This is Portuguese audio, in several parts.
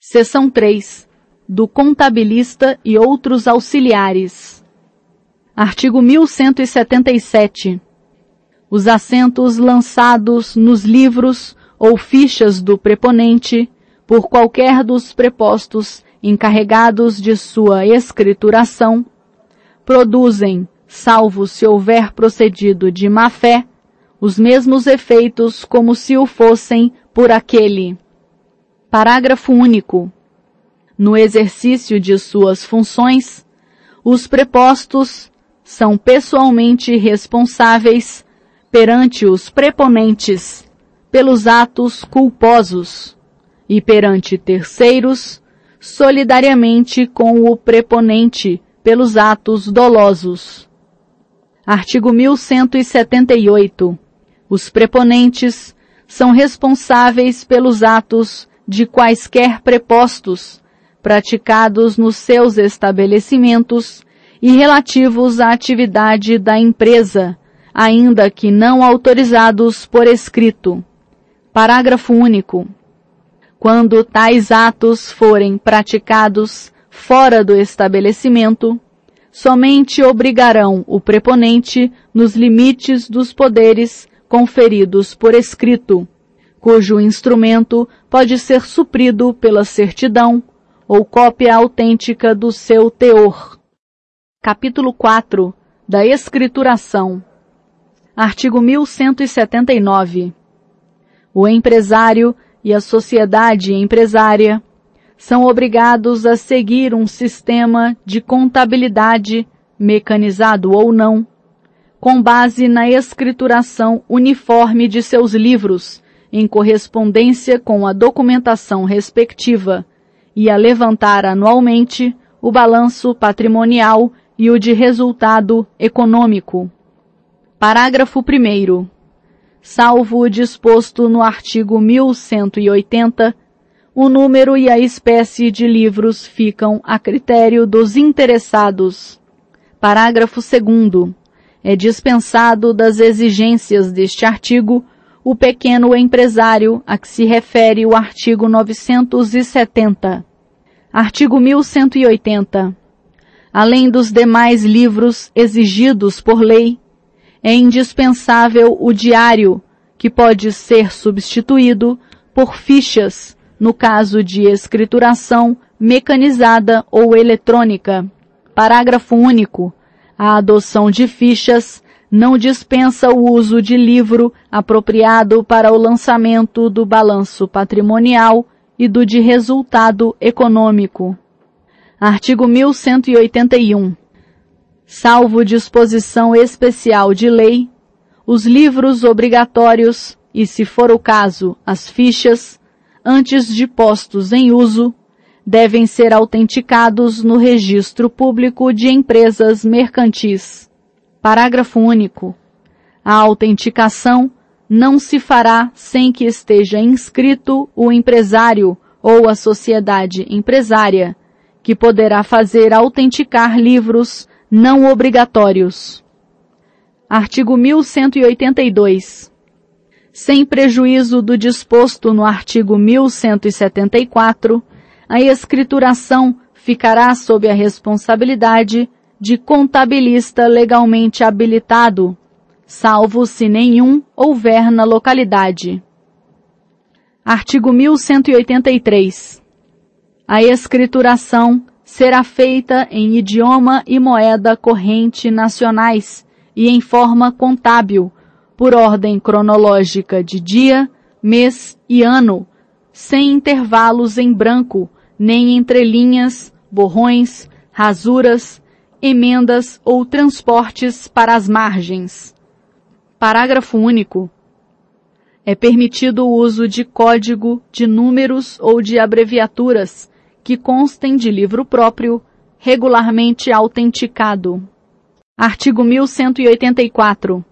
Seção 3. Do contabilista e outros auxiliares. Artigo 1177. Os assentos lançados nos livros ou fichas do preponente, por qualquer dos prepostos encarregados de sua escrituração, produzem, salvo se houver procedido de má-fé, os mesmos efeitos como se o fossem por aquele. Parágrafo único. No exercício de suas funções, os prepostos são pessoalmente responsáveis perante os preponentes pelos atos culposos e perante terceiros solidariamente com o preponente pelos atos dolosos. Artigo 1178. Os preponentes são responsáveis pelos atos de quaisquer prepostos praticados nos seus estabelecimentos e relativos à atividade da empresa, ainda que não autorizados por escrito. Parágrafo único. Quando tais atos forem praticados fora do estabelecimento, somente obrigarão o preponente nos limites dos poderes conferidos por escrito, cujo instrumento pode ser suprido pela certidão ou cópia autêntica do seu teor. Capítulo 4. Da escrituração. Artigo 1179. O empresário e a sociedade empresária são obrigados a seguir um sistema de contabilidade, mecanizado ou não, com base na escrituração uniforme de seus livros, em correspondência com a documentação respectiva, e a levantar anualmente o balanço patrimonial e o de resultado econômico. Parágrafo 1º. Salvo o disposto no artigo 1180, o número e a espécie de livros ficam a critério dos interessados. Parágrafo 2º. É dispensado das exigências deste artigo o pequeno empresário a que se refere o artigo 970. Artigo 1180. Além dos demais livros exigidos por lei, é indispensável o diário, que pode ser substituído por fichas, no caso de escrituração mecanizada ou eletrônica. Parágrafo único. A adoção de fichas não dispensa o uso de livro apropriado para o lançamento do balanço patrimonial e do de resultado econômico. Artigo 1181. Salvo disposição especial de lei, os livros obrigatórios e, se for o caso, as fichas, antes de postos em uso, devem ser autenticados no Registro Público de Empresas Mercantis. Parágrafo único. A autenticação não se fará sem que esteja inscrito o empresário ou a sociedade empresária, que poderá fazer autenticar livros não obrigatórios. Artigo 1182. Sem prejuízo do disposto no artigo 1174, a escrituração ficará sob a responsabilidade de contabilista legalmente habilitado, salvo se nenhum houver na localidade. Artigo 1183. A escrituração será feita em idioma e moeda corrente nacionais e em forma contábil, por ordem cronológica de dia, mês e ano, sem intervalos em branco, nem entrelinhas, borrões, rasuras, emendas ou transportes para as margens. Parágrafo único. É permitido o uso de código, de números ou de abreviaturas que constem de livro próprio, regularmente autenticado. Artigo 1184.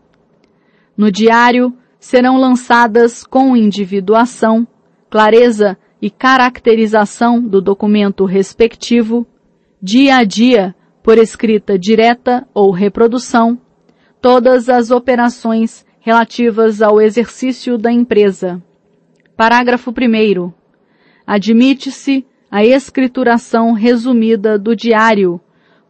No diário serão lançadas com individuação, clareza e caracterização do documento respectivo, dia a dia, por escrita direta ou reprodução, todas as operações relativas ao exercício da empresa. Parágrafo 1º. Admite-se a escrituração resumida do diário,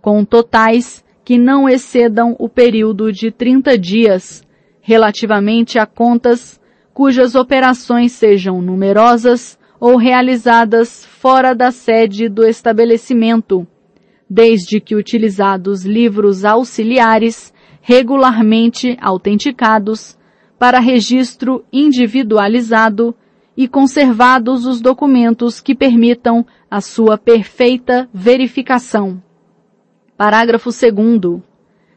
com totais que não excedam o período de 30 dias, relativamente a contas cujas operações sejam numerosas ou realizadas fora da sede do estabelecimento, desde que utilizados livros auxiliares regularmente autenticados para registro individualizado e conservados os documentos que permitam a sua perfeita verificação. Parágrafo 2º.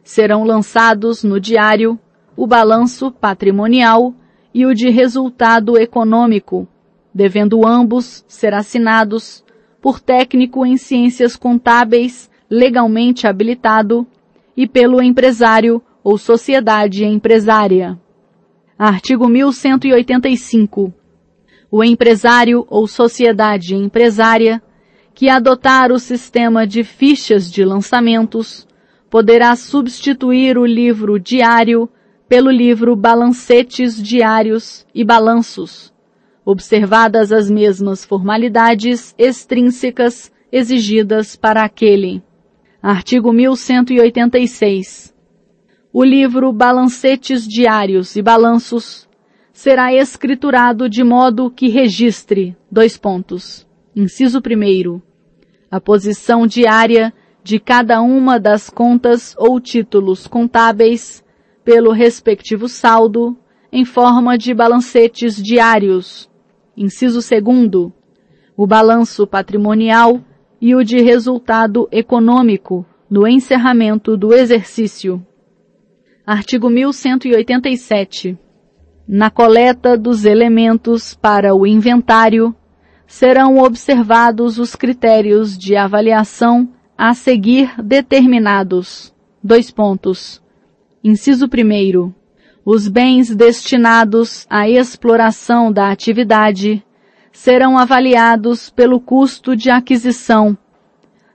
Serão lançados no diário o balanço patrimonial e o de resultado econômico, devendo ambos ser assinados por técnico em ciências contábeis legalmente habilitado e pelo empresário ou sociedade empresária. Artigo 1185. O empresário ou sociedade empresária que adotar o sistema de fichas de lançamentos poderá substituir o livro diário pelo livro Balancetes Diários e Balanços, observadas as mesmas formalidades extrínsecas exigidas para aquele. Artigo 1186. O livro Balancetes Diários e Balanços será escriturado de modo que registre, inciso 1º, a posição diária de cada uma das contas ou títulos contábeis pelo respectivo saldo, em forma de balancetes diários. Inciso 2º, o balanço patrimonial e o de resultado econômico no encerramento do exercício. Artigo 1187. Na coleta dos elementos para o inventário, serão observados os critérios de avaliação a seguir determinados. Inciso 1º. Os bens destinados à exploração da atividade serão avaliados pelo custo de aquisição,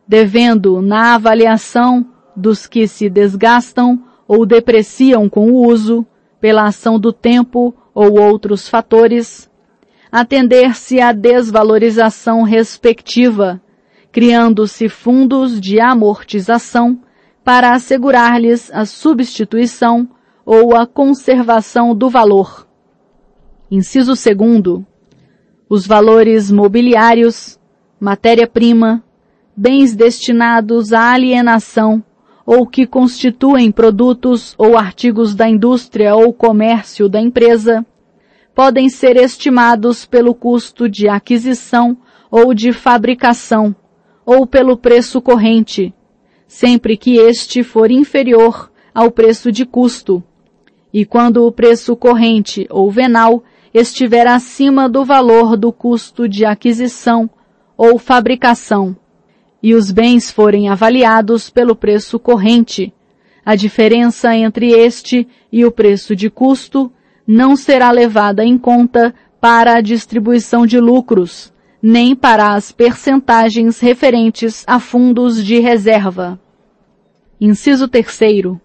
devendo, na avaliação dos que se desgastam ou depreciam com o uso, pela ação do tempo ou outros fatores, atender-se à desvalorização respectiva, criando-se fundos de amortização para assegurar-lhes a substituição ou a conservação do valor. Inciso 2º. Os valores mobiliários, matéria-prima, bens destinados à alienação ou que constituem produtos ou artigos da indústria ou comércio da empresa, podem ser estimados pelo custo de aquisição ou de fabricação, ou pelo preço corrente, sempre que este for inferior ao preço de custo, e quando o preço corrente ou venal estiver acima do valor do custo de aquisição ou fabricação, e os bens forem avaliados pelo preço corrente, a diferença entre este e o preço de custo não será levada em conta para a distribuição de lucros, nem para as percentagens referentes a fundos de reserva. Inciso 3º.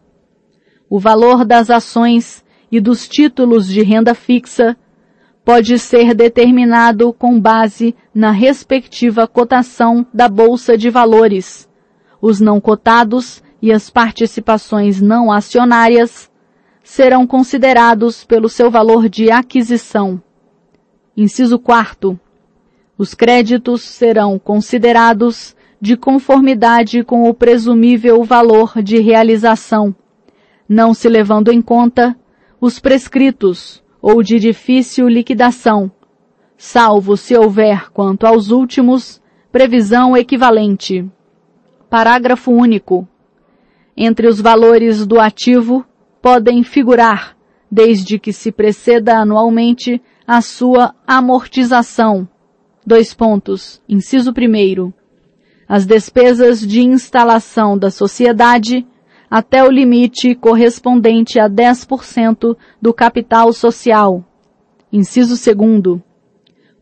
O valor das ações e dos títulos de renda fixa pode ser determinado com base na respectiva cotação da Bolsa de Valores. Os não cotados e as participações não acionárias serão considerados pelo seu valor de aquisição. Inciso 4º. Os créditos serão considerados de conformidade com o presumível valor de realização, não se levando em conta os prescritos ou de difícil liquidação, salvo se houver, quanto aos últimos, previsão equivalente. Parágrafo único. Entre os valores do ativo podem figurar, desde que se preceda anualmente a sua amortização. Inciso 1º. As despesas de instalação da sociedade até o limite correspondente a 10% do capital social. Inciso 2º.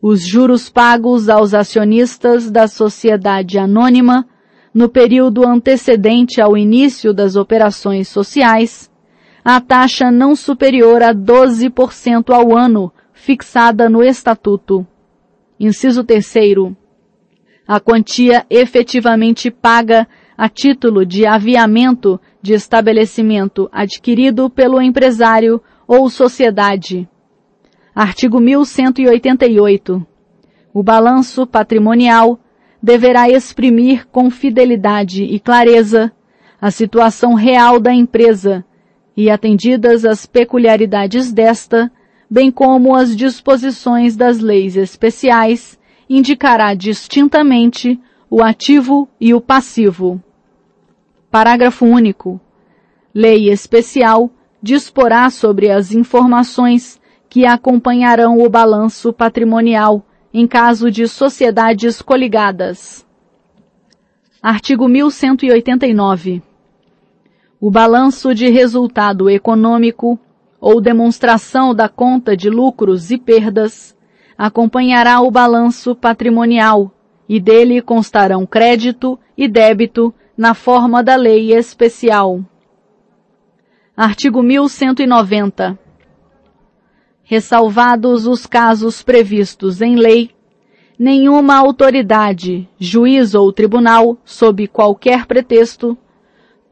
Os juros pagos aos acionistas da sociedade anônima no período antecedente ao início das operações sociais, a taxa não superior a 12% ao ano, fixada no Estatuto. Inciso 3º. a quantia efetivamente paga a título de aviamento de estabelecimento adquirido pelo empresário ou sociedade. Artigo 1188. O balanço patrimonial deverá exprimir com fidelidade e clareza a situação real da empresa e, atendidas as peculiaridades desta, bem como as disposições das leis especiais, indicará distintamente o ativo e o passivo. Parágrafo único. Lei especial disporá sobre as informações que acompanharão o balanço patrimonial em caso de sociedades coligadas. Artigo 1189. O balanço de resultado econômico ou demonstração da conta de lucros e perdas acompanhará o balanço patrimonial e dele constarão crédito e débito na forma da lei especial. Artigo 1190. Ressalvados os casos previstos em lei, nenhuma autoridade, juiz ou tribunal, sob qualquer pretexto,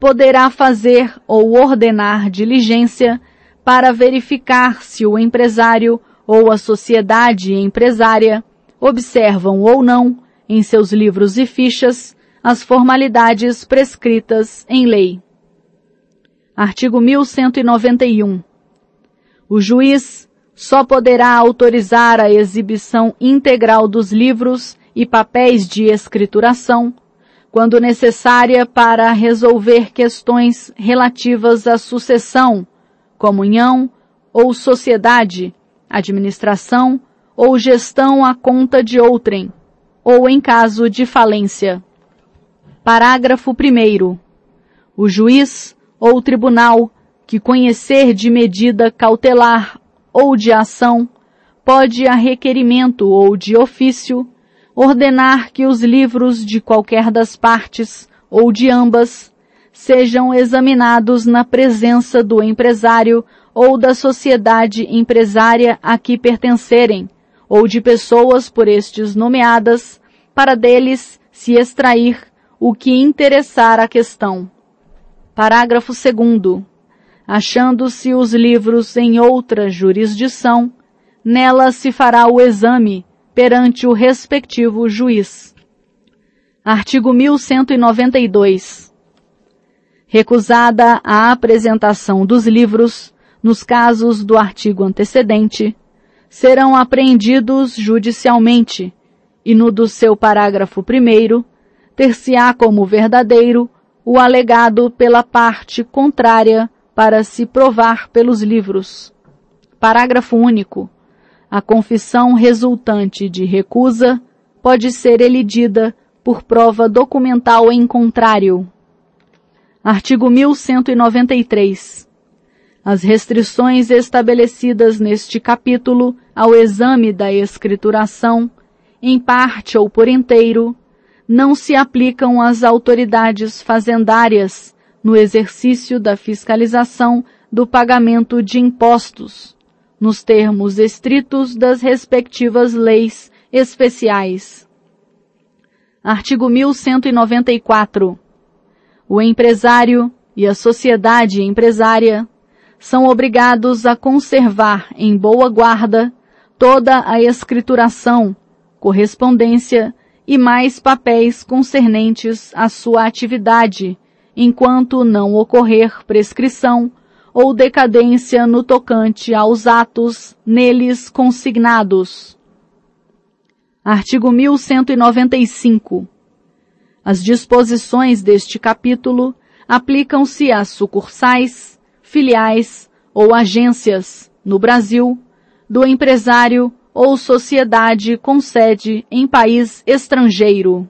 poderá fazer ou ordenar diligência para verificar se o empresário ou a sociedade empresária observam ou não, em seus livros e fichas, as formalidades prescritas em lei. Artigo 1191. O juiz só poderá autorizar a exibição integral dos livros e papéis de escrituração, quando necessária para resolver questões relativas à sucessão, comunhão ou sociedade, administração ou gestão à conta de outrem, ou em caso de falência. Parágrafo 1º. O juiz ou tribunal que conhecer de medida cautelar ou de ação pode, a requerimento ou de ofício, ordenar que os livros de qualquer das partes ou de ambas sejam examinados na presença do empresário ou da sociedade empresária a que pertencerem, ou de pessoas por estes nomeadas, para deles se extrair o que interessar a questão. Parágrafo 2º. Achando-se os livros em outra jurisdição, nela se fará o exame perante o respectivo juiz. Artigo 1192. Recusada a apresentação dos livros, nos casos do artigo antecedente, serão apreendidos judicialmente e no do seu parágrafo 1º, ter-se-á como verdadeiro o alegado pela parte contrária para se provar pelos livros. Parágrafo único. A confissão resultante de recusa pode ser elidida por prova documental em contrário. Artigo 1193. As restrições estabelecidas neste capítulo ao exame da escrituração, em parte ou por inteiro, não se aplicam às autoridades fazendárias no exercício da fiscalização do pagamento de impostos, nos termos estritos das respectivas leis especiais. Artigo 1194. O empresário e a sociedade empresária são obrigados a conservar em boa guarda toda a escrituração, correspondência e mais papéis concernentes à sua atividade, enquanto não ocorrer prescrição ou decadência no tocante aos atos neles consignados. Artigo 1195. As disposições deste capítulo aplicam-se às sucursais, filiais ou agências, no Brasil, do empresário ou sociedade com sede em país estrangeiro.